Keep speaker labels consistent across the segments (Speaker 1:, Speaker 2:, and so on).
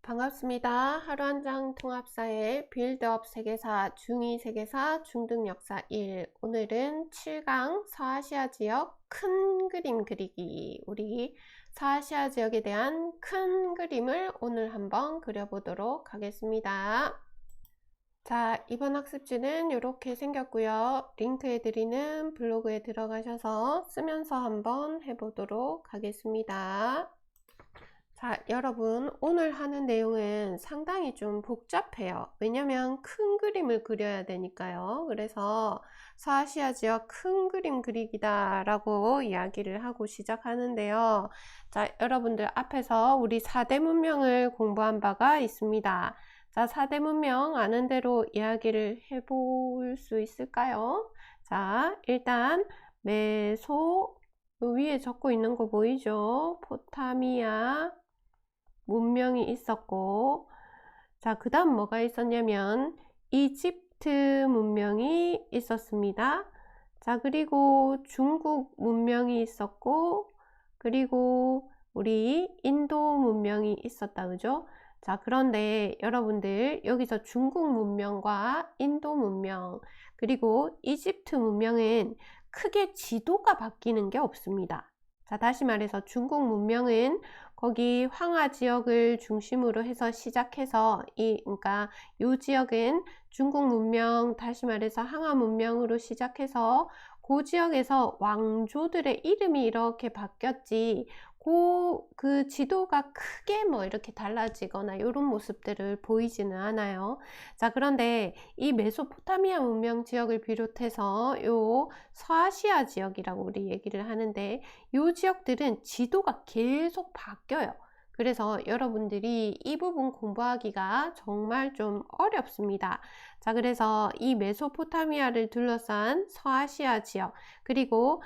Speaker 1: 반갑습니다. 하루 한 장 통합사의 빌드업 세계사, 중위 세계사, 중등 역사 1. 오늘은 7강 서아시아 지역 큰 그림 그리기. 우리 서아시아 지역에 대한 큰 그림을 오늘 한번 그려보도록 하겠습니다. 자, 이번 학습지는 이렇게 생겼고요. 링크해 드리는 블로그에 들어가셔서 쓰면서 한번 해보도록 하겠습니다. 자, 여러분, 오늘 하는 내용은 상당히 좀 복잡해요. 왜냐면 큰 그림을 그려야 되니까요. 그래서 서아시아 지역 큰 그림 그리기다 라고 이야기를 하고 시작하는데요. 자, 여러분들 앞에서 우리 4대 문명을 공부한 바가 있습니다. 자, 4대 문명 아는 대로 이야기를 해볼 수 있을까요? 자, 일단 메소 위에 적고 있는 거 보이죠? 포타미아 문명이 있었고, 자, 그 다음 뭐가 있었냐면 이집트 문명이 있었습니다. 자, 그리고 중국 문명이 있었고, 그리고 우리 인도 문명이 있었다, 그죠? 자, 그런데 여러분들 여기서 중국 문명과 인도 문명, 그리고 이집트 문명은 크게 지도가 바뀌는 게 없습니다. 자, 다시 말해서 중국 문명은 거기 황하 지역을 중심으로 해서 시작해서 그러니까 이 지역은 중국 문명, 다시 말해서 황하 문명으로 시작해서 그 지역에서 왕조들의 이름이 이렇게 바뀌었지, 그 지도가 크게 뭐 이렇게 달라지거나 이런 모습들을 보이지는 않아요. 자, 그런데 이 메소포타미아 문명 지역을 비롯해서 요 서아시아 지역이라고 우리 얘기를 하는데, 이 지역들은 지도가 계속 바뀌어요. 그래서 여러분들이 이 부분 공부하기가 정말 좀 어렵습니다. 자, 그래서 이 메소포타미아를 둘러싼 서아시아 지역, 그리고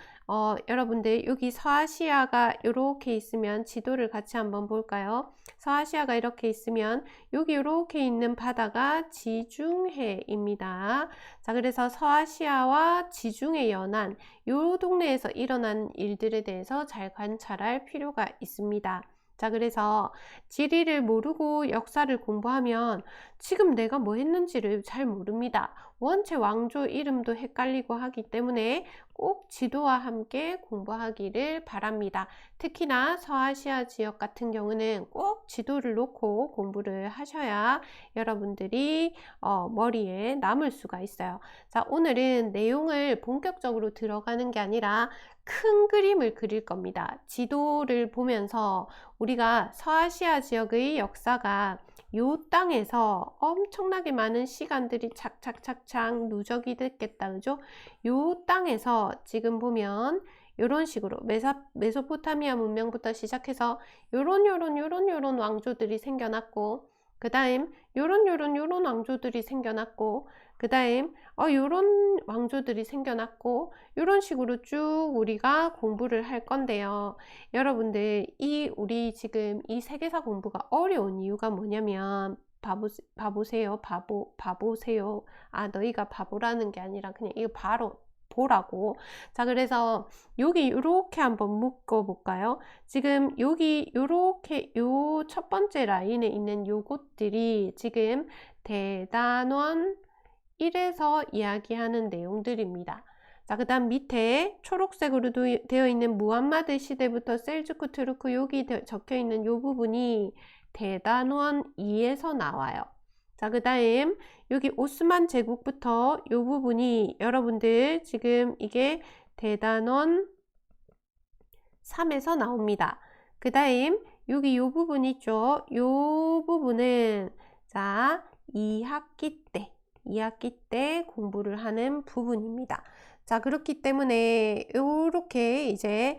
Speaker 1: 여러분들 여기 서아시아가 이렇게 있으면 지도를 같이 한번 볼까요? 서아시아가 이렇게 있으면 여기 이렇게 있는 바다가 지중해입니다. 자, 그래서 서아시아와 지중해 연안 이 동네에서 일어난 일들에 대해서 잘 관찰할 필요가 있습니다. 자, 그래서 지리를 모르고 역사를 공부하면 지금 내가 뭐 했는지를 잘 모릅니다. 원체 왕조 이름도 헷갈리고 하기 때문에 꼭 지도와 함께 공부하기를 바랍니다. 특히나 서아시아 지역 같은 경우는 꼭 지도를 놓고 공부를 하셔야 여러분들이 머리에 남을 수가 있어요. 자, 오늘은 내용을 본격적으로 들어가는 게 아니라 큰 그림을 그릴 겁니다. 지도를 보면서 우리가 서아시아 지역의 역사가 이 땅에서 엄청나게 많은 시간들이 착착착착 누적이 됐겠다, 그죠? 이 땅에서 지금 보면 이런 식으로 메소포타미아 문명부터 시작해서 요런 왕조들이 생겨났고, 그 다음 요런 왕조들이 생겨났고, 그 다음 요런 왕조들이 생겨났고, 요런 식으로 쭉 우리가 공부를 할 건데요. 여러분들 우리 지금 이 세계사 공부가 어려운 이유가 뭐냐면 바보세요. 너희가 바보라는 게 아니라 그냥 이거 바로 보라고. 자, 그래서 여기 이렇게 한번 묶어 볼까요? 지금 여기 이렇게 요 첫 번째 라인에 있는 요것들이 지금 대단원 1에서 이야기하는 내용들입니다. 자, 그 다음 밑에 초록색으로 되어 있는 무함마드 시대부터 셀주크 투르크 여기 적혀 있는 요 부분이 대단원 2에서 나와요. 자, 그 다음 여기 오스만 제국부터 요 부분이 여러분들 지금 이게 대단원 3에서 나옵니다. 그 다음 여기 요 부분 있죠? 요 부분은 자 2학기 때 공부를 하는 부분입니다. 자, 그렇기 때문에 요렇게 이제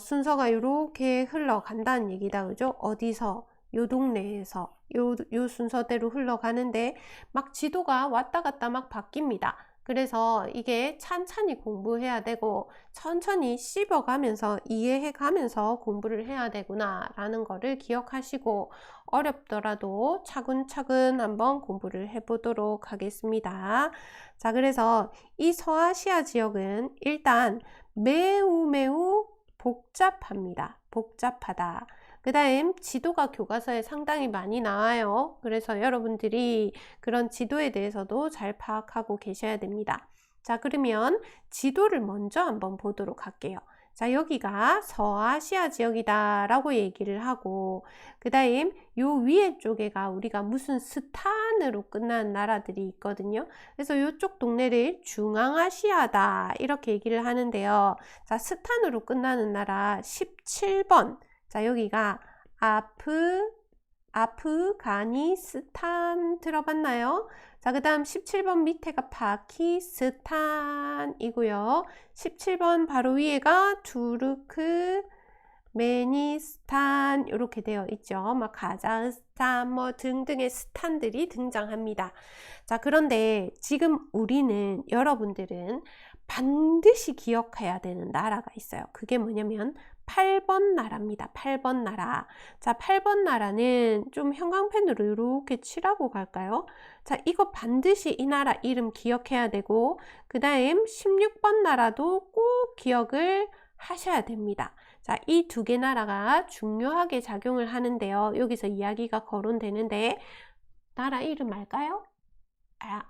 Speaker 1: 순서가 요렇게 흘러간다는 얘기다, 그죠? 어디서 요 동네에서 요 순서대로 흘러가는데 막 지도가 왔다 갔다 막 바뀝니다. 그래서 이게 찬찬히 공부해야 되고 천천히 씹어가면서 이해해가면서 공부를 해야 되구나 라는 거를 기억하시고 어렵더라도 차근차근 한번 공부를 해보도록 하겠습니다. 자, 그래서 이 서아시아 지역은 일단 매우 복잡합니다. 복잡하다. 그 다음 지도가 교과서에 상당히 많이 나와요. 그래서 여러분들이 그런 지도에 대해서도 잘 파악하고 계셔야 됩니다. 자, 그러면 지도를 먼저 한번 보도록 할게요. 자, 여기가 서아시아 지역이다 라고 얘기를 하고, 그 다음 요 위에 쪽에가 우리가 무슨 스탄으로 끝나는 나라들이 있거든요. 그래서 요쪽 동네를 중앙아시아다 이렇게 얘기를 하는데요. 자, 스탄으로 끝나는 나라 17번. 자, 여기가 아프가니스탄 들어봤나요? 자, 그 다음 17번 밑에가 파키스탄이고요. 17번 바로 위에가 투르크메니스탄 이렇게 되어 있죠. 막 카자흐스탄 뭐 등등의 스탄들이 등장합니다. 자, 그런데 지금 우리는 여러분들은 반드시 기억해야 되는 나라가 있어요. 그게 뭐냐면 8번 나라입니다. 8번 나라. 자, 8번 나라는 좀 형광펜으로 이렇게 칠하고 갈까요? 자, 이거 반드시 이 나라 이름 기억해야 되고, 그 다음 16번 나라도 꼭 기억을 하셔야 됩니다. 자, 이 두 개 나라가 중요하게 작용을 하는데요. 여기서 이야기가 거론되는데, 나라 이름 알까요?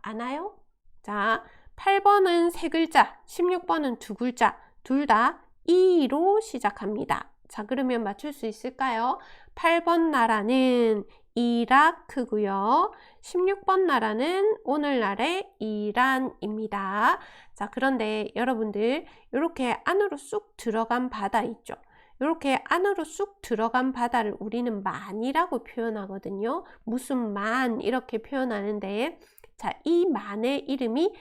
Speaker 1: 아나요? 자, 8번은 세 글자, 16번은 두 글자, 둘 다 이로 시작합니다. 자, 그러면 맞출 수 있을까요? 8번 나라는 이라크고요. 16번 나라는 오늘날의 이란입니다. 자, 그런데 여러분들 이렇게 안으로 쑥 들어간 바다 있죠? 이렇게 안으로 쑥 들어간 바다를 우리는 만이라고 표현하거든요. 무슨 만 이렇게 표현하는데, 자, 이 만의 이름이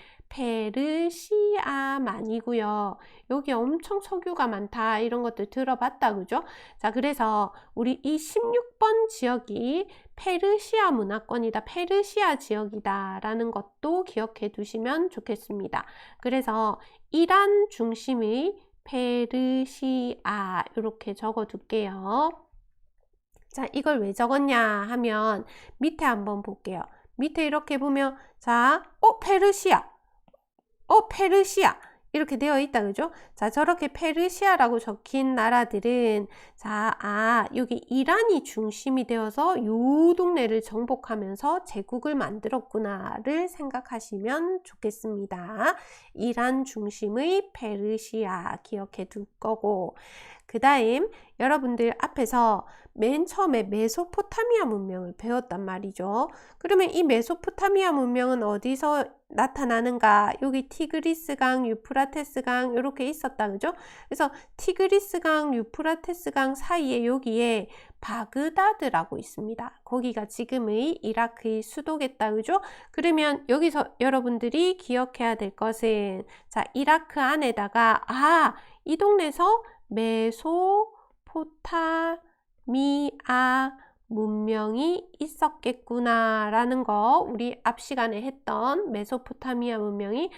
Speaker 1: 페르시아만이고요. 여기 엄청 석유가 많다 이런 것들 들어봤다 그죠? 자, 그래서 우리 이 16번 지역이 페르시아 문화권이다, 페르시아 지역이다 라는 것도 기억해 두시면 좋겠습니다. 그래서 이란 중심의 페르시아 이렇게 적어 둘게요. 자, 이걸 왜 적었냐 하면 밑에 한번 볼게요. 밑에 이렇게 보면 자, 페르시아 이렇게 되어 있다 그죠? 자, 저렇게 페르시아라고 적힌 나라들은 자, 여기 이란이 중심이 되어서 요 동네를 정복하면서 제국을 만들었구나를 생각하시면 좋겠습니다. 이란 중심의 페르시아 기억해 둘 거고, 그 다음 여러분들 앞에서 맨 처음에 메소포타미아 문명을 배웠단 말이죠. 그러면 이 메소포타미아 문명은 어디서 나타나는가? 여기 티그리스강, 유프라테스강 이렇게 있었다 그죠? 그래서 티그리스강, 유프라테스강 사이에 여기에 바그다드라고 있습니다. 거기가 지금의 이라크의 수도겠다 그죠? 그러면 여기서 여러분들이 기억해야 될 것은 자, 이라크 안에다가 이 동네에서 메소포타미아 문명이 있었겠구나 라는 거, 우리 앞 시간에 했던 메소포타미아 문명이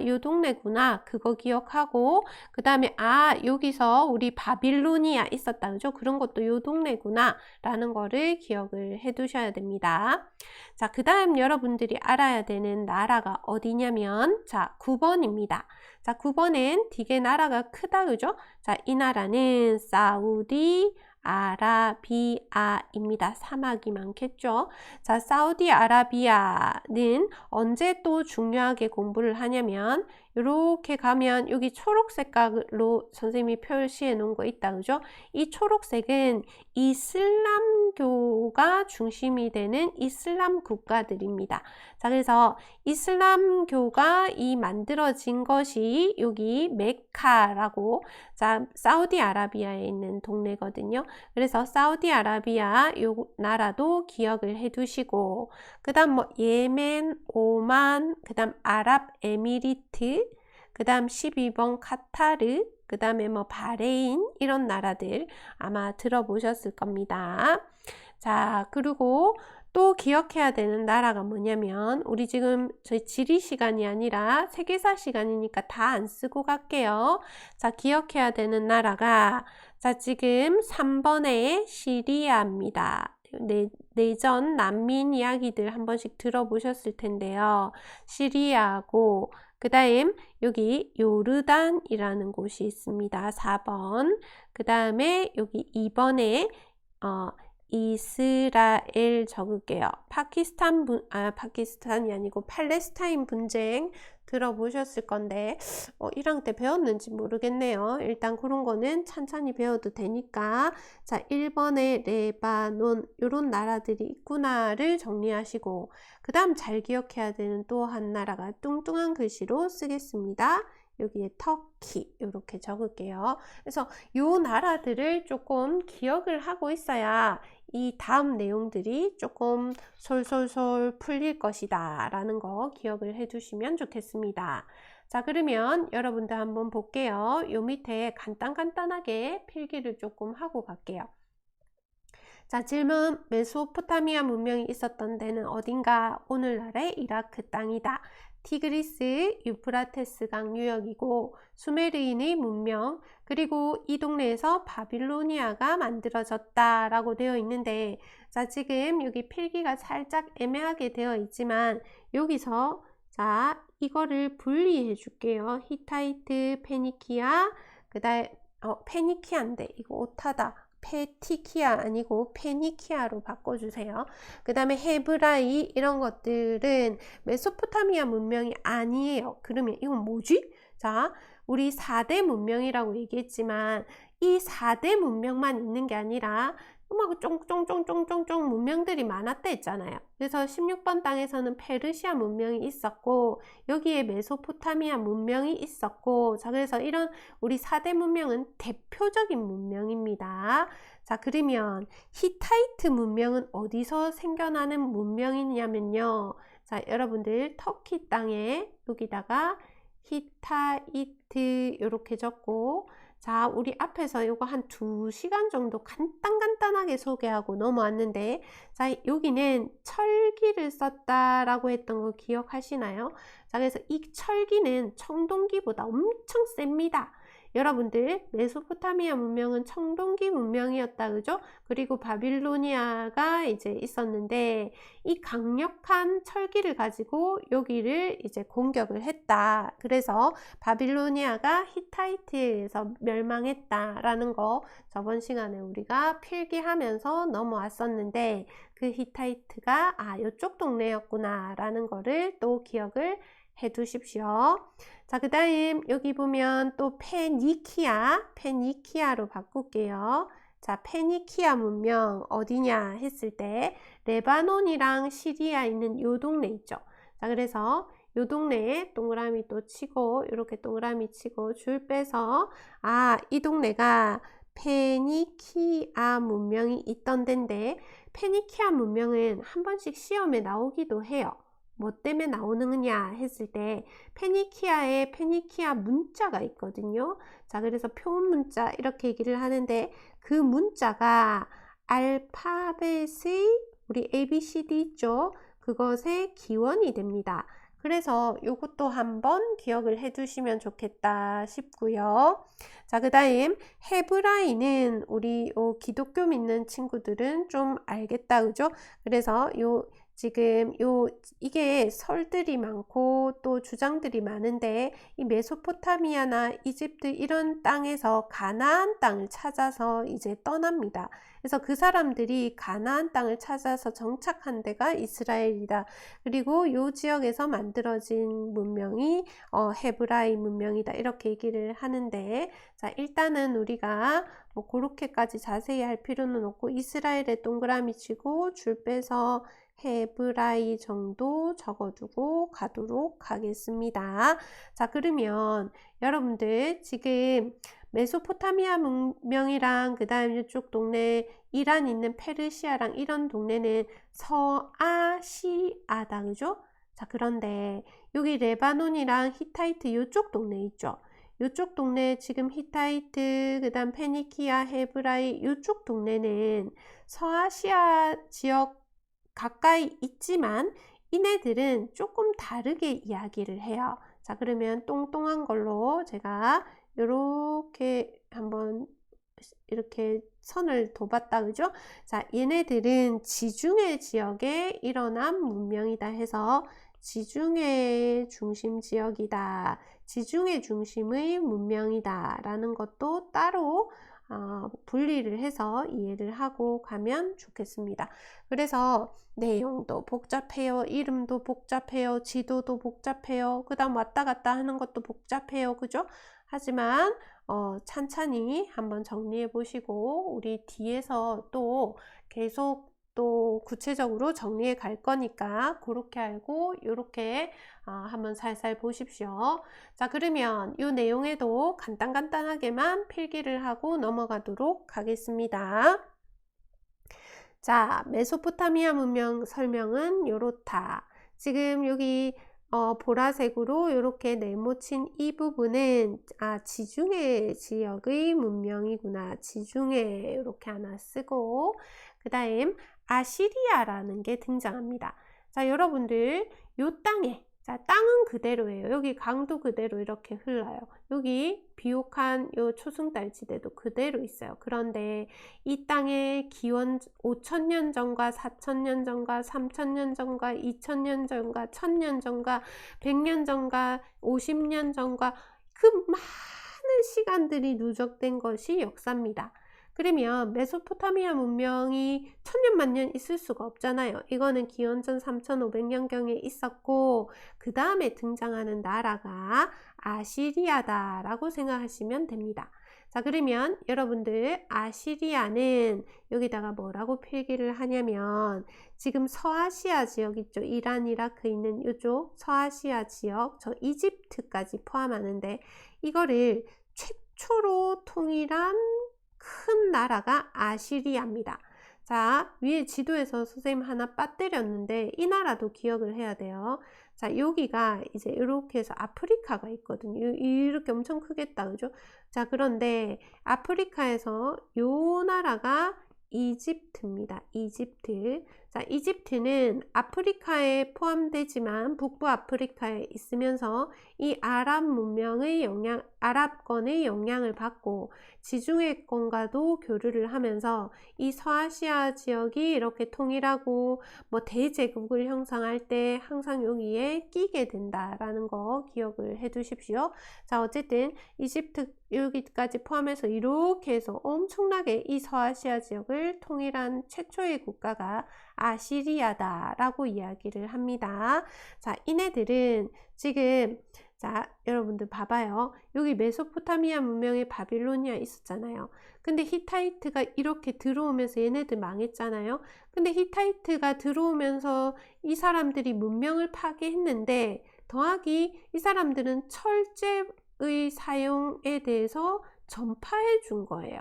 Speaker 1: 요 동네구나 그거 기억하고, 그 다음에 여기서 우리 바빌로니아 있었다 그죠? 그런 것도 요 동네구나 라는 거를 기억을 해 두셔야 됩니다. 자, 그 다음 여러분들이 알아야 되는 나라가 어디냐면 자, 9번입니다. 자, 9번엔 되게 나라가 크다 그죠? 자, 이 나라는 사우디아라비아입니다. 사막이 많겠죠? 자, 사우디아라비아는 언제 또 중요하게 공부를 하냐면 이렇게 가면 여기 초록 색깔로 선생님이 표시해 놓은 거 있다 그죠? 이 초록색은 이슬람교가 중심이 되는 이슬람 국가들입니다. 자, 그래서 이슬람교가 만들어진 것이 여기 메카라고, 자, 사우디아라비아에 있는 동네거든요. 그래서 사우디아라비아 요 나라도 기억을 해 두시고, 그 다음 뭐 예멘, 오만, 그 다음 아랍에미리트, 그 다음 12번 카타르, 그 다음에 뭐 바레인 이런 나라들 아마 들어보셨을 겁니다. 자, 그리고 또 기억해야 되는 나라가 뭐냐면 우리 지금 저희 지리 시간이 아니라 세계사 시간이니까 다 안 쓰고 갈게요. 자, 기억해야 되는 나라가 자, 지금 3번에 시리아입니다. 내전 난민 이야기들 한 번씩 들어보셨을 텐데요. 시리아하고 그 다음 여기 요르단이라는 곳이 있습니다. 4번. 그 다음에 여기 2번에 이스라엘 적을게요. 파키스탄이 아니고 팔레스타인 분쟁 들어보셨을 건데 1학년 때 배웠는지 모르겠네요. 일단 그런 거는 천천히 배워도 되니까 자 1번에 레바논 이런 나라들이 있구나를 정리하시고 그 다음 잘 기억해야 되는 또 한 나라가 뚱뚱한 글씨로 쓰겠습니다. 여기에 터키 이렇게 적을게요. 그래서 요 나라들을 조금 기억을 하고 있어야 이 다음 내용들이 조금 솔솔솔 풀릴 것이다 라는 거 기억을 해 두시면 좋겠습니다. 자, 그러면 여러분들 한번 볼게요. 요 밑에 간단하게 필기를 조금 하고 갈게요. 자, 질문. 메소포타미아 문명이 있었던 데는 어딘가? 오늘날의 이라크 땅이다. 티그리스, 유프라테스 강 유역이고 수메르인의 문명, 그리고 이 동네에서 바빌로니아가 만들어졌다 라고 되어 있는데 자, 지금 여기 필기가 살짝 애매하게 되어 있지만 여기서 자, 이거를 분리해 줄게요. 히타이트, 페니키아, 그 다음에 페니키아인데 이거 오타다. 페티키아 아니고 페니키아로 바꿔주세요. 그 다음에 헤브라이 이런 것들은 메소포타미아 문명이 아니에요. 그러면 이건 뭐지? 자, 우리 4대 문명이라고 얘기했지만 이 4대 문명만 있는 게 아니라 막 쫑쫑쫑쫑쫑쫑 문명들이 많았다 했잖아요. 그래서 16번 땅에서는 페르시아 문명이 있었고 여기에 메소포타미아 문명이 있었고 자 그래서 이런 우리 4대 문명은 대표적인 문명입니다. 자 그러면 히타이트 문명은 어디서 생겨나는 문명이냐면요. 자 여러분들 터키 땅에 여기다가 히타이트 이렇게 적고 자 우리 앞에서 이거 한 2시간 정도 간단하게 소개하고 넘어왔는데 자 여기는 철기를 썼다라고 했던 거 기억하시나요? 자 그래서 이 철기는 청동기보다 엄청 셉니다. 여러분들 메소포타미아 문명은 청동기 문명이었다 그죠? 그리고 바빌로니아가 이제 있었는데 이 강력한 철기를 가지고 여기를 이제 공격을 했다. 그래서 바빌로니아가 히타이트에서 멸망했다라는 거 저번 시간에 우리가 필기하면서 넘어왔었는데 그 히타이트가 이쪽 동네였구나 라는 거를 또 기억을 해 두십시오. 자, 그 다음 여기 보면 또 페니키아로 바꿀게요. 자, 페니키아 문명 어디냐 했을 때 레바논이랑 시리아 있는 요 동네 있죠. 자, 그래서 요 동네에 동그라미 또 치고 이렇게 동그라미 치고 줄 빼서 이 동네가 페니키아 문명이 있던 데인데 페니키아 문명은 한 번씩 시험에 나오기도 해요. 뭐 때문에 나오느냐 했을 때 페니키아에 페니키아 문자가 있거든요. 자 그래서 표문 문자 이렇게 얘기를 하는데 그 문자가 알파벳의 우리 ABCD 있죠. 그것의 기원이 됩니다. 그래서 이것도 한번 기억을 해 두시면 좋겠다 싶고요. 자, 그 다음 헤브라이는 우리 기독교 믿는 친구들은 좀 알겠다 그죠? 그래서 지금 이게 설들이 많고 또 주장들이 많은데 이 메소포타미아나 이집트 이런 땅에서 가나안 땅을 찾아서 이제 떠납니다. 그래서 그 사람들이 가나안 땅을 찾아서 정착한 데가 이스라엘이다. 그리고 이 지역에서 만들어진 문명이 헤브라이 문명이다. 이렇게 얘기를 하는데 자 일단은 우리가 뭐 그렇게까지 자세히 할 필요는 없고 이스라엘에 동그라미 치고 줄 빼서 헤브라이 정도 적어두고 가도록 하겠습니다. 자 그러면 여러분들 지금 메소포타미아 문명이랑 그 다음 이쪽 동네 이란 있는 페르시아랑 이런 동네는 서아시아다 그죠? 자 그런데 여기 레바논이랑 히타이트 이쪽 동네 있죠? 이쪽 동네 지금 히타이트 그 다음 페니키아 헤브라이 이쪽 동네는 서아시아 지역 가까이 있지만 이네들은 조금 다르게 이야기를 해요. 자 그러면 똥똥한 걸로 제가 이렇게 한번 이렇게 선을 둬봤다 그죠? 자 얘네들은 지중해 지역에 일어난 문명이다 해서 지중해 중심 지역이다. 지중해 중심의 문명이다 라는 것도 따로 분리를 해서 이해를 하고 가면 좋겠습니다. 그래서 내용도 복잡해요. 이름도 복잡해요. 지도도 복잡해요. 그 다음 왔다 갔다 하는 것도 복잡해요. 그죠? 하지만 찬찬히 한번 정리해 보시고 우리 뒤에서 또 계속 또 구체적으로 정리해 갈 거니까 그렇게 알고 이렇게 한번 살살 보십시오. 자, 그러면 이 내용에도 간단하게만 필기를 하고 넘어가도록 하겠습니다. 자, 메소포타미아 문명 설명은 요렇다. 지금 여기 보라색으로 이렇게 네모친 이 부분은 지중해 지역의 문명이구나. 지중해 이렇게 하나 쓰고 그 다음 아시리아라는 게 등장합니다. 자, 여러분들 요 땅에 자, 땅은 그대로예요. 여기 강도 그대로 이렇게 흘러요. 여기 비옥한 요 초승달지대도 그대로 있어요. 그런데 이 땅의 기원 5,000년 전과 4,000년 전과 3,000년 전과 2,000년 전과 1,000년 전과 100년 전과 50년 전과 그 많은 시간들이 누적된 것이 역사입니다. 그러면 메소포타미아 문명이 1000년 만년 있을 수가 없잖아요. 이거는 기원전 3500년경에 있었고 그 다음에 등장하는 나라가 아시리아다라고 생각하시면 됩니다. 자, 그러면 여러분들 아시리아는 여기다가 뭐라고 필기를 하냐면 지금 서아시아 지역 있죠. 이란, 이라크 있는 이쪽 서아시아 지역, 저 이집트까지 포함하는데 이거를 최초로 통일한 큰 나라가 아시리아입니다. 자, 위에 지도에서 선생님 하나 빠뜨렸는데 이 나라도 기억을 해야 돼요. 자, 여기가 이제 이렇게 해서 아프리카가 있거든요. 이렇게 엄청 크겠다, 그죠? 자, 그런데 아프리카에서 요 나라가 이집트입니다. 이집트. 자, 이집트는 아프리카에 포함되지만 북부 아프리카에 있으면서 이 아랍 문명의 영향, 아랍권의 영향을 받고 지중해권과도 교류를 하면서 이 서아시아 지역이 이렇게 통일하고 뭐 대제국을 형성할 때 항상 여기에 끼게 된다라는 거 기억을 해 두십시오. 자, 어쨌든 이집트 여기까지 포함해서 이렇게 해서 엄청나게 이 서아시아 지역을 통일한 최초의 국가가 아시리아다라고 이야기를 합니다. 자, 이네들은 지금 자, 여러분들 봐봐요. 여기 메소포타미아 문명의 바빌로니아 있었잖아요. 근데 히타이트가 이렇게 들어오면서 얘네들 망했잖아요. 근데 히타이트가 들어오면서 이 사람들이 문명을 파괴했는데 더하기 이 사람들은 철제의 사용에 대해서 전파해 준 거예요.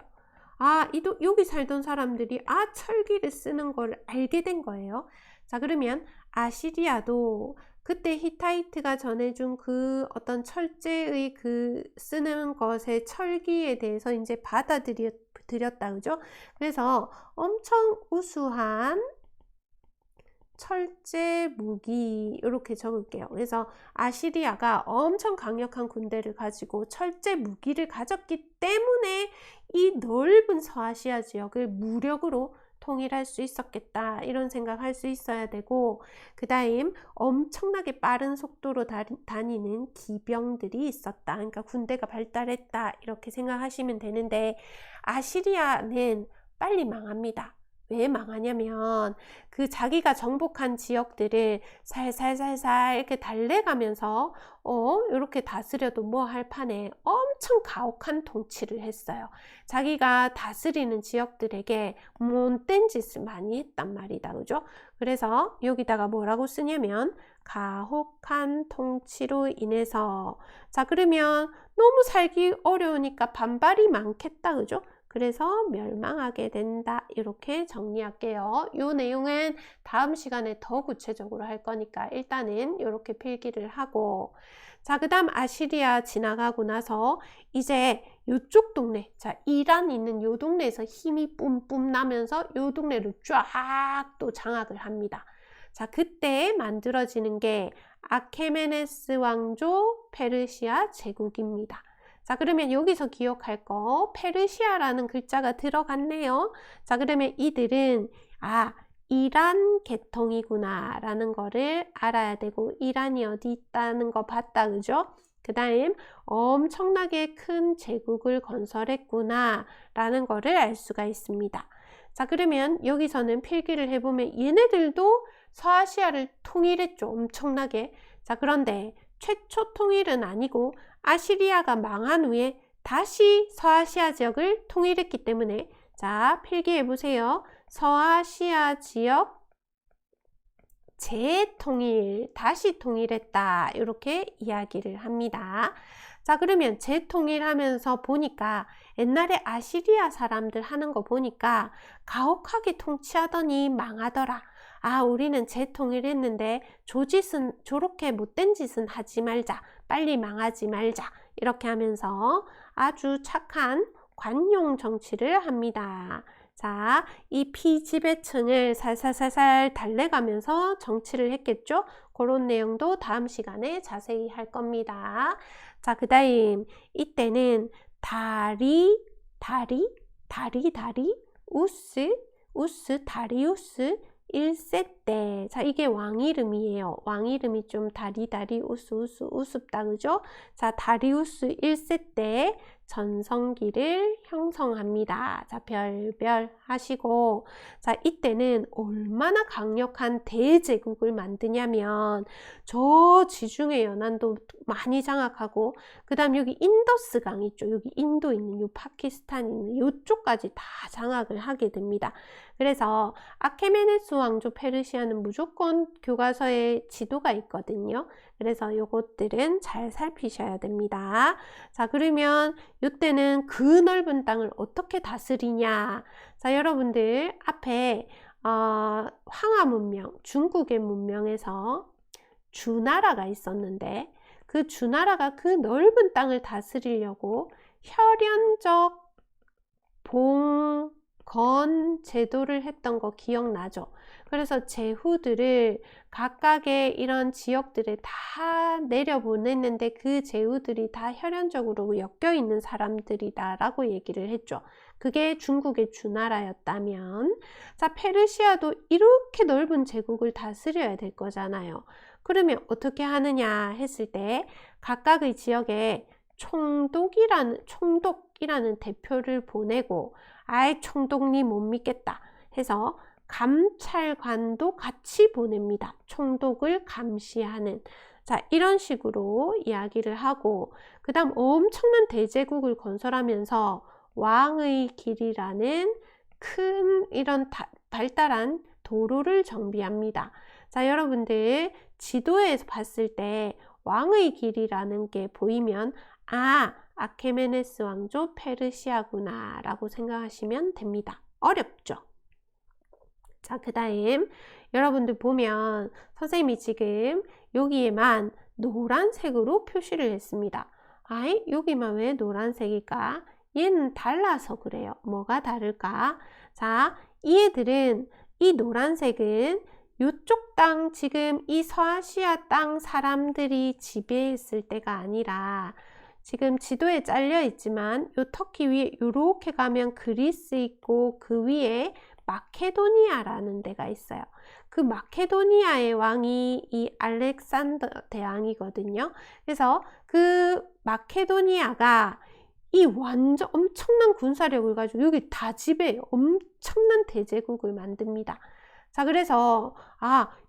Speaker 1: 여기 살던 사람들이 철기를 쓰는 걸 알게 된 거예요. 자, 그러면 아시리아도 그때 히타이트가 전해준 그 어떤 철제의 그 쓰는 것의 철기에 대해서 이제 받아들였다, 그죠? 그래서 엄청 우수한 철제 무기 이렇게 적을게요. 그래서 아시리아가 엄청 강력한 군대를 가지고 철제 무기를 가졌기 때문에 이 넓은 서아시아 지역을 무력으로 통일할 수 있었겠다 이런 생각할 수 있어야 되고 그 다음 엄청나게 빠른 속도로 다니는 기병들이 있었다. 그러니까 군대가 발달했다 이렇게 생각하시면 되는데 아시리아는 빨리 망합니다. 왜 망하냐면 그 자기가 정복한 지역들을 살살살살 이렇게 달래가면서 이렇게 다스려도 뭐 할 판에 엄청 가혹한 통치를 했어요. 자기가 다스리는 지역들에게 못된 짓을 많이 했단 말이다, 그죠? 그래서 여기다가 뭐라고 쓰냐면 가혹한 통치로 인해서 자, 그러면 너무 살기 어려우니까 반발이 많겠다, 그죠? 그래서 멸망하게 된다. 이렇게 정리할게요. 이 내용은 다음 시간에 더 구체적으로 할 거니까 일단은 이렇게 필기를 하고 자, 그 다음 아시리아 지나가고 나서 이제 이쪽 동네, 자, 이란 있는 요 동네에서 힘이 뿜뿜 나면서 요 동네를 쫙 또 장악을 합니다. 자, 그때 만들어지는 게 아케메네스 왕조 페르시아 제국입니다. 자, 그러면 여기서 기억할 거 페르시아라는 글자가 들어갔네요. 자, 그러면 이들은 이란 계통이구나 라는 거를 알아야 되고 이란이 어디 있다는 거 봤다, 그죠? 그 다음 엄청나게 큰 제국을 건설했구나 라는 거를 알 수가 있습니다. 자, 그러면 여기서는 필기를 해보면 얘네들도 서아시아를 통일했죠. 엄청나게. 자, 그런데 최초 통일은 아니고 아시리아가 망한 후에 다시 서아시아 지역을 통일했기 때문에, 자, 필기해보세요. 서아시아 지역 재통일, 다시 통일했다, 이렇게 이야기를 합니다. 자, 그러면 재통일하면서 보니까 옛날에 아시리아 사람들 하는 거 보니까 가혹하게 통치하더니 망하더라. 아, 우리는 재통일했는데 저렇게 못된 짓은 하지 말자, 빨리 망하지 말자, 이렇게 하면서 아주 착한 관용 정치를 합니다. 자, 이 피지배층을 살살살살 달래가면서 정치를 했겠죠? 그런 내용도 다음 시간에 자세히 할 겁니다. 자, 그 다음 이때는 다리우스 1세 때, 자, 이게 왕 이름이에요. 왕 이름이 좀 우습다, 그죠? 자, 다리우스 1세 때 전성기를 형성합니다. 자, 별별 하시고, 자, 이때는 얼마나 강력한 대제국을 만드냐면 저 지중해 연안도 많이 장악하고, 그 다음 여기 인더스강 있죠. 여기 인도 있는, 요 파키스탄 있는 요쪽까지 다 장악을 하게 됩니다. 그래서 아케메네스 왕조 페르시아는 무조건 교과서에 지도가 있거든요. 그래서 요것들은 잘 살피셔야 됩니다. 자, 그러면 이때는 그 넓은 땅을 어떻게 다스리냐. 자, 여러분들 앞에 황하 문명, 중국의 문명에서 주나라가 있었는데, 그 주나라가 그 넓은 땅을 다스리려고 혈연적 봉건 제도를 했던 거 기억나죠? 그래서 제후들을 각각의 이런 지역들에 다 내려보냈는데 그 제후들이 다 혈연적으로 엮여있는 사람들이다 라고 얘기를 했죠. 그게 중국의 주나라였다면, 자, 페르시아도 이렇게 넓은 제국을 다스려야 될 거잖아요. 그러면 어떻게 하느냐 했을 때 각각의 지역에 총독이라는 대표를 보내고, 아이 총독님 못 믿겠다 해서 감찰관도 같이 보냅니다. 총독을 감시하는. 자, 이런 식으로 이야기를 하고, 그 다음 엄청난 대제국을 건설하면서 왕의 길이라는 큰 이런 발달한 도로를 정비합니다. 자, 여러분들 지도에서 봤을 때 왕의 길이라는 게 보이면 아케메네스 왕조 페르시아구나 라고 생각하시면 됩니다. 어렵죠? 자, 그 다음 여러분들 보면 선생님이 지금 여기에만 노란색으로 표시를 했습니다. 여기만 왜 노란색일까? 얘는 달라서 그래요. 뭐가 다를까? 자, 이 노란색은 이쪽 땅, 지금 이 서아시아 땅 사람들이 지배했을 때가 아니라, 지금 지도에 잘려 있지만 요 터키 위에 이렇게 가면 그리스 있고 그 위에 마케도니아라는 데가 있어요. 그 마케도니아의 왕이 이 알렉산더 대왕이거든요. 그래서 그 마케도니아가 이 완전 엄청난 군사력을 가지고 여기 다 지배해요. 엄청난 대제국을 만듭니다. 자, 그래서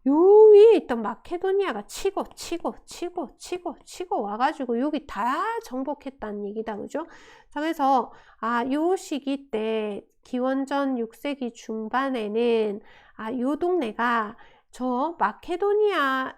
Speaker 1: 요 위에 있던 마케도니아가 치고 와가지고 여기 다 정복했다는 얘기다, 그죠? 자, 그래서 요 시기 때 기원전 6세기 중반에는 요 동네가 저 마케도니아의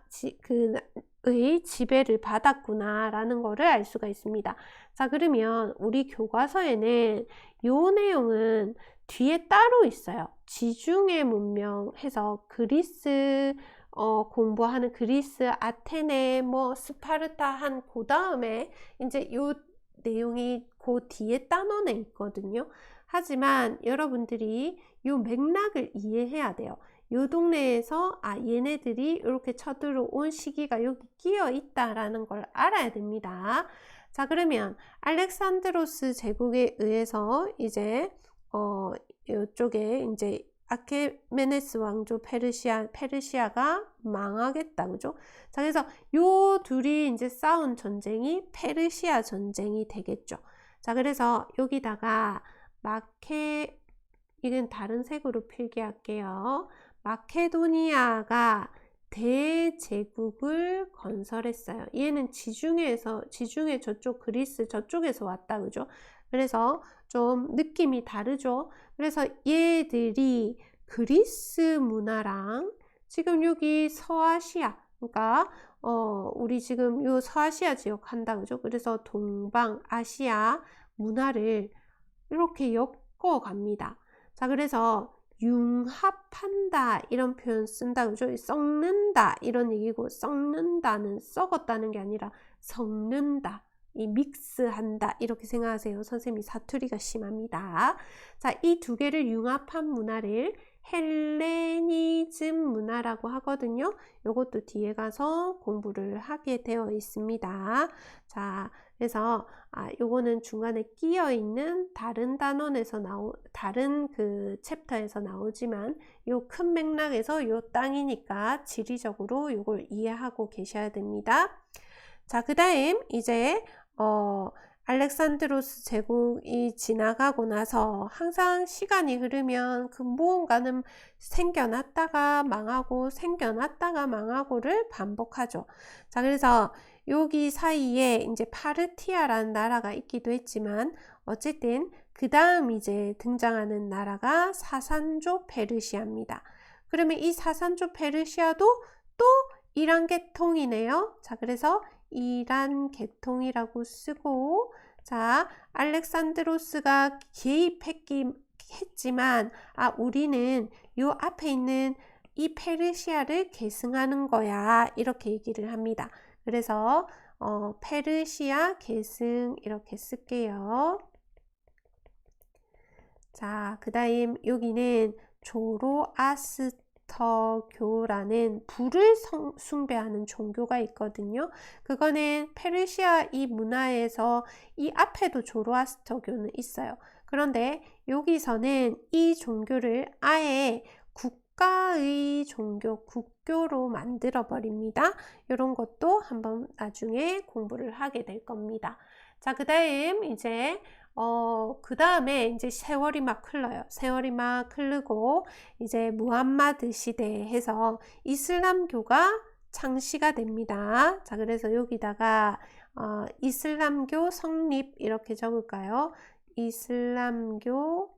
Speaker 1: 지배를 받았구나 라는 거를 알 수가 있습니다. 자, 그러면 우리 교과서에는 요 내용은 뒤에 따로 있어요. 지중해 문명 해서 그리스 공부하는 그리스, 아테네, 스파르타 한 그 다음에 이제 요 내용이 그 뒤에 따놓에 있거든요. 하지만 여러분들이 요 맥락을 이해해야 돼요. 요 동네에서 얘네들이 이렇게 쳐들어온 시기가 여기 끼어 있다라는 걸 알아야 됩니다. 자, 그러면 알렉산드로스 제국에 의해서 이제 이쪽에 이제 아케메네스 왕조 페르시아가 망하겠다. 그죠? 자, 그래서 요 둘이 이제 싸운 전쟁이 페르시아 전쟁이 되겠죠. 자, 그래서 여기다가 이건 다른 색으로 필기할게요. 마케도니아가 대제국을 건설했어요. 얘는 지중해 저쪽 그리스 저쪽에서 왔다. 그죠? 그래서 좀 느낌이 다르죠. 그래서 얘들이 그리스 문화랑 지금 여기 서아시아, 그러니까 우리 지금 요 서아시아 지역 한다. 그죠? 그래서 동방 아시아 문화를 이렇게 엮어 갑니다. 자, 그래서 융합한다 이런 표현 쓴다. 그죠? 썩는다 이런 얘기고, 썩는다는 썩었다는 게 아니라 섞는다, 이 믹스한다 이렇게 생각하세요. 선생님이 사투리가 심합니다. 자, 이 두 개를 융합한 문화를 헬레니즘 문화라고 하거든요. 요것도 뒤에 가서 공부를 하게 되어 있습니다. 자, 그래서 요거는 중간에 끼어 있는 다른 단원에서 다른 그 챕터에서 나오지만 요 큰 맥락에서 요 땅이니까 지리적으로 요걸 이해하고 계셔야 됩니다. 자, 그 다음 이제 알렉산드로스 제국이 지나가고 나서 항상 시간이 흐르면 그 무언가는 생겨났다가 망하고 생겨났다가 망하고를 반복하죠. 자, 그래서 여기 사이에 이제 파르티아라는 나라가 있기도 했지만 어쨌든 그 다음 이제 등장하는 나라가 사산조 페르시아입니다. 그러면 이 사산조 페르시아도 또 이란 계통이네요. 자, 그래서 이란 계통이라고 쓰고, 자, 알렉산드로스가 개입했지만 우리는 요 앞에 있는 이 페르시아를 계승하는 거야 이렇게 얘기를 합니다. 그래서 페르시아 계승 이렇게 쓸게요. 자, 그 다음 여기는 조로아스터교라는 불을 숭배하는 종교가 있거든요. 그거는 페르시아 이 문화에서 이 앞에도 조로아스터교는 있어요. 그런데 여기서는 이 종교를 아예 국가의 종교, 국교로 만들어 버립니다. 이런 것도 한번 나중에 공부를 하게 될 겁니다. 자, 그 다음 이제 그 다음에 이제 세월이 막 흘러요. 세월이 막 흐르고 이제 무함마드 시대에 해서 이슬람교가 창시가 됩니다. 자, 그래서 여기다가 이슬람교 성립 이렇게 적을까요? 이슬람교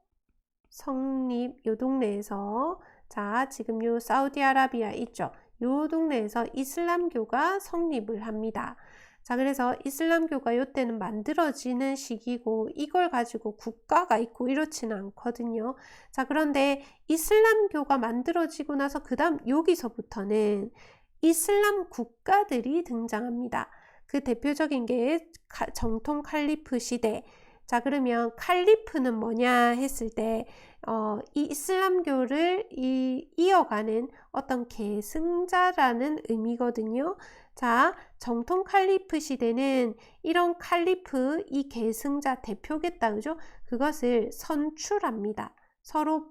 Speaker 1: 성립 요 동네에서, 자, 지금 요 사우디아라비아 있죠? 요 동네에서 이슬람교가 성립을 합니다. 자, 그래서 이슬람교가 요때는 만들어지는 시기고 이걸 가지고 국가가 있고 이렇지는 않거든요. 자, 그런데 이슬람교가 만들어지고 나서 그 다음 여기서부터는 이슬람 국가들이 등장합니다. 그 대표적인 게 정통 칼리프 시대. 자, 그러면 칼리프는 뭐냐 했을 때 이 이슬람교를 이어가는 어떤 계승자라는 의미거든요. 자, 정통 칼리프 시대는 이런 칼리프, 이 계승자 대표겠다. 그죠? 그것을 선출합니다. 서로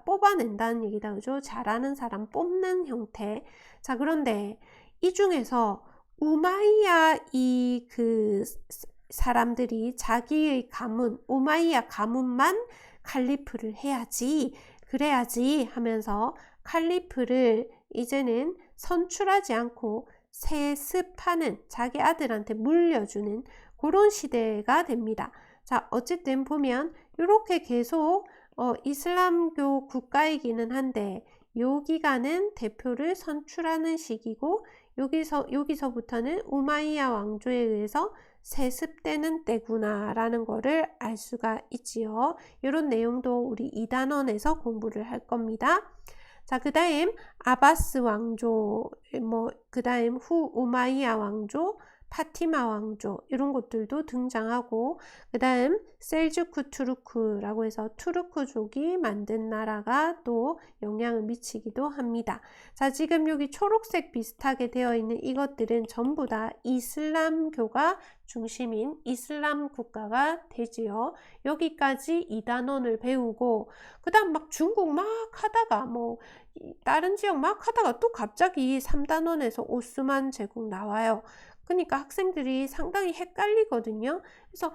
Speaker 1: 뽑아낸다는 얘기다. 그죠? 잘하는 사람 뽑는 형태. 자, 그런데 이 중에서 우마이야 그 사람들이 자기의 가문, 우마이야 가문만 칼리프를 해야지, 그래야지 하면서 칼리프를 이제는 선출하지 않고 세습하는, 자기 아들한테 물려주는 그런 시대가 됩니다. 자, 어쨌든 보면 이렇게 계속 이슬람교 국가이기는 한데 요 기간은 대표를 선출하는 시기고 여기서부터는 우마이야 왕조에 의해서 세습되는 때구나 라는 거를 알 수가 있지요. 이런 내용도 우리 2단원에서 공부를 할 겁니다. 자, 그 다음 아바스 왕조, 그 다음 후 우마이야 왕조, 파티마 왕조 이런 것들도 등장하고, 그 다음 셀주크 투르크라고 해서 투르크족이 만든 나라가 또 영향을 미치기도 합니다. 자, 지금 여기 초록색 비슷하게 되어 있는 이것들은 전부 다 이슬람교가 중심인 이슬람 국가가 되지요. 여기까지 이 단원을 배우고, 그 다음 막 중국 막 하다가 뭐 다른 지역 막 하다가 또 갑자기 3단원에서 오스만 제국 나와요. 그러니까 학생들이 상당히 헷갈리거든요. 그래서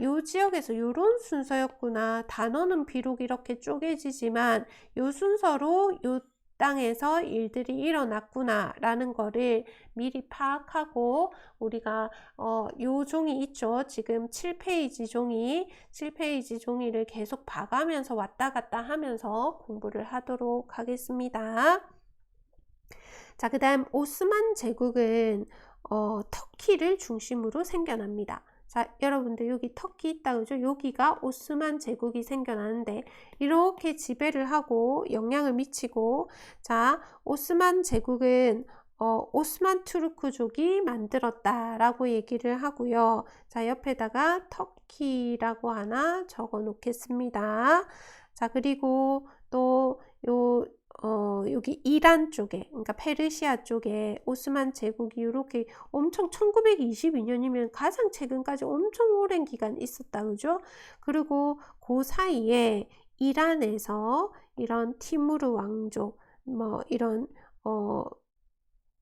Speaker 1: 요 지역에서 요런 순서였구나. 단어는 비록 이렇게 쪼개지지만 요 순서로 요 땅에서 일들이 일어났구나 라는 거를 미리 파악하고, 우리가 요 종이 있죠. 지금 7페이지 종이를 계속 봐가면서 왔다 갔다 하면서 공부를 하도록 하겠습니다. 자, 그 다음 오스만 제국은 터키를 중심으로 생겨납니다. 자, 여러분들 여기 터키 있다 그죠? 여기가 오스만 제국이 생겨나는데 이렇게 지배를 하고 영향을 미치고, 자, 오스만 제국은 오스만 투르크족이 만들었다라고 얘기를 하고요. 자, 옆에다가 터키라고 하나 적어 놓겠습니다. 자, 그리고 또 여기 이란 쪽에, 그러니까 페르시아 쪽에 오스만 제국이 이렇게 엄청 1922년이면 가장 최근까지 엄청 오랜 기간 있었다 그죠? 그리고 그 사이에 이란에서 이런 티무르 왕조, 뭐 이런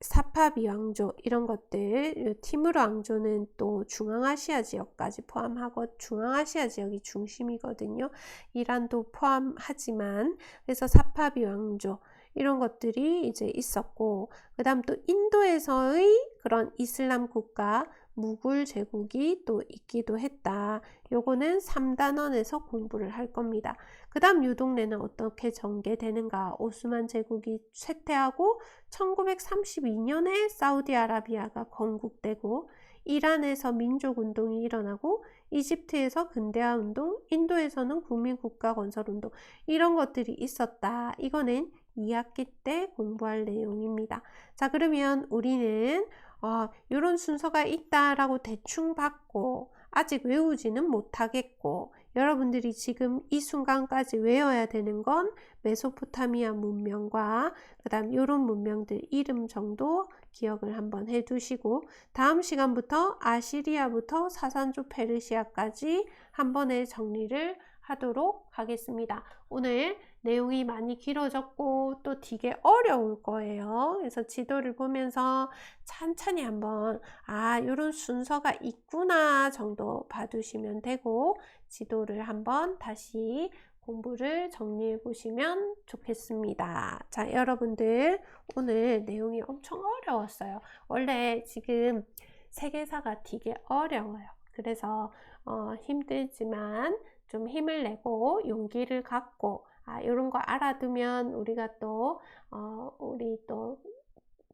Speaker 1: 사파비 왕조 이런 것들, 티무르 왕조는 또 중앙아시아 지역까지 포함하고 중앙아시아 지역이 중심이거든요. 이란도 포함하지만, 그래서 사파비 왕조 이런 것들이 이제 있었고, 그 다음 또 인도에서의 그런 이슬람 국가 무굴 제국이 또 있기도 했다. 요거는 3단원에서 공부를 할 겁니다. 그 다음 요 동네는 어떻게 전개되는가? 오스만 제국이 쇠퇴하고 1932년에 사우디아라비아가 건국되고, 이란에서 민족운동이 일어나고, 이집트에서 근대화운동, 인도에서는 국민국가 건설운동 이런 것들이 있었다. 이거는 2학기 때 공부할 내용입니다. 자, 그러면 우리는 이런 순서가 있다라고 대충 봤고 아직 외우지는 못하겠고, 여러분들이 지금 이 순간까지 외워야 되는 건 메소포타미아 문명과 그 다음 이런 문명들 이름 정도 기억을 한번 해두시고, 다음 시간부터 아시리아부터 사산조 페르시아까지 한 번에 정리를 하도록 하겠습니다. 오늘 내용이 많이 길어졌고 또 되게 어려울 거예요. 그래서 지도를 보면서 천천히 한번 이런 순서가 있구나 정도 봐두시면 되고, 지도를 한번 다시 공부를 정리해 보시면 좋겠습니다. 자, 여러분들 오늘 내용이 엄청 어려웠어요. 원래 지금 세계사가 되게 어려워요. 그래서 힘들지만 좀 힘을 내고 용기를 갖고 이런 거 알아두면 우리가 또 우리 또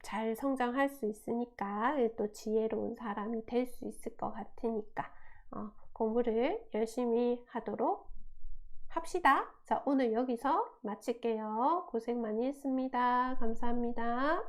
Speaker 1: 잘 성장할 수 있으니까, 또 지혜로운 사람이 될 수 있을 것 같으니까 공부를 열심히 하도록 합시다. 자, 오늘 여기서 마칠게요. 고생 많이 했습니다. 감사합니다.